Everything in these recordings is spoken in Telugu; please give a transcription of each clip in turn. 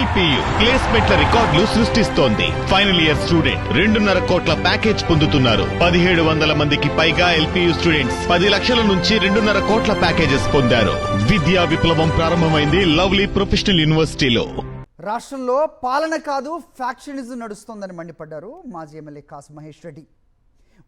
ఎల్పియు ప్లేస్మెంట్ల రికార్డులు సృష్టిస్తోంది. ఫైనల్ ఇయర్ స్టూడెంట్ 2.5 కోట్ల ప్యాకేజ్ పొందుతున్నారు. 1700 మందికి పైగా ఎల్పియు స్టూడెంట్స్ 10 లక్షల నుంచి 2.5 కోట్ల ప్యాకేజెస్ పొందారు. విద్యా విప్లవం ప్రారంభమైంది లవ్లీ ప్రొఫెషనల్ యూనివర్సిటీలో. రాష్ట్రంలో పాలన కాదు ఫ్యాక్షనిజం నడుస్తోందని మండిపడ్డారు మాజీ ఎమ్మెల్యే కాసు మహేష్ రెడ్డి.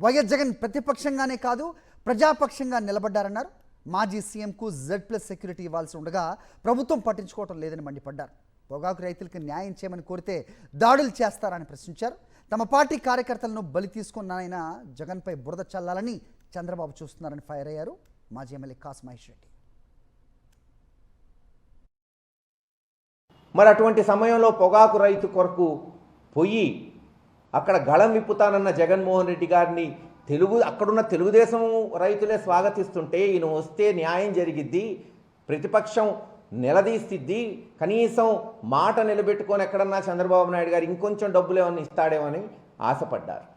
వైఎస్ జగన్ ప్రతిపక్షంగానే కాదు ప్రజాపక్షంగా నిలబడ్డారన్నారు. మాజీ సీఎంకు Z+ సెక్యూరిటీ ఇవ్వాల్సి ఉండగా ప్రభుత్వం పట్టించుకోవటం లేదని మండిపడ్డారు. పొగాకు రైతులకు న్యాయం చేయమని కోరితే దాడులు చేస్తారని ప్రశ్నించారు. తమ పార్టీ కార్యకర్తలను బలి తీసుకున్న జగన్పై బురద చల్లాలని చంద్రబాబు చూస్తున్నారని ఫైర్ అయ్యారు మాజీ ఎమ్మెల్యే కాసు మహేష్ రెడ్డి. మరి అటువంటి సమయంలో పొగాకు రైతు కొరకు పోయి అక్కడ గళం విప్పుతానన్న జగన్మోహన్ రెడ్డి గారిని అక్కడున్న తెలుగుదేశం రైతులే స్వాగతిస్తుంటే ఈయన వస్తే న్యాయం జరిగిద్ది, ప్రతిపక్షం నిలదీసిద్ది, కనీసం మాట నిలబెట్టుకొని ఎక్కడన్నా చంద్రబాబు నాయుడు గారు ఇంకొంచెం డబ్బులు ఏమన్నా ఇస్తాడేమని ఆశపడ్డారు.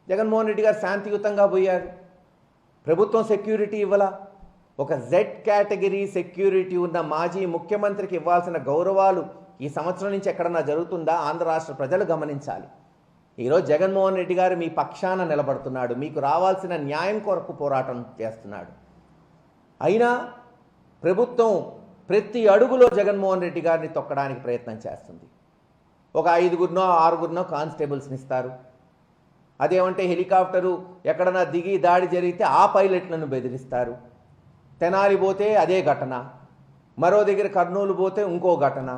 జగన్మోహన్ రెడ్డి గారు శాంతియుతంగా పోయారు. ప్రభుత్వం సెక్యూరిటీ ఇవ్వాల. ఒక Z కేటగిరీ సెక్యూరిటీ ఉన్న మాజీ ముఖ్యమంత్రికి ఇవ్వాల్సిన గౌరవాలు ఈ సంవత్సరం నుంచి ఎక్కడన్నా జరుగుతుందా? ఆంధ్ర రాష్ట్ర ప్రజలు గమనించాలి. ఈరోజు జగన్మోహన్ రెడ్డి గారు మీ పక్షాన నిలబడుతున్నాడు, మీకు రావాల్సిన న్యాయం కొరకు పోరాటం చేస్తున్నాడు. అయినా ప్రభుత్వం ప్రతి అడుగులో జగన్మోహన్ రెడ్డి గారిని తొక్కడానికి ప్రయత్నం చేస్తుంది. ఒక 5గురినో 6గురినో కానిస్టేబుల్స్ని ఇస్తారు. అదేమంటే హెలికాప్టరు ఎక్కడన్నా దిగి దాడి జరిగితే ఆ పైలట్లను బెదిరిస్తారు. తెనాలి పోతే అదే ఘటన, మరో దగ్గర కర్నూలు పోతే ఇంకో ఘటన.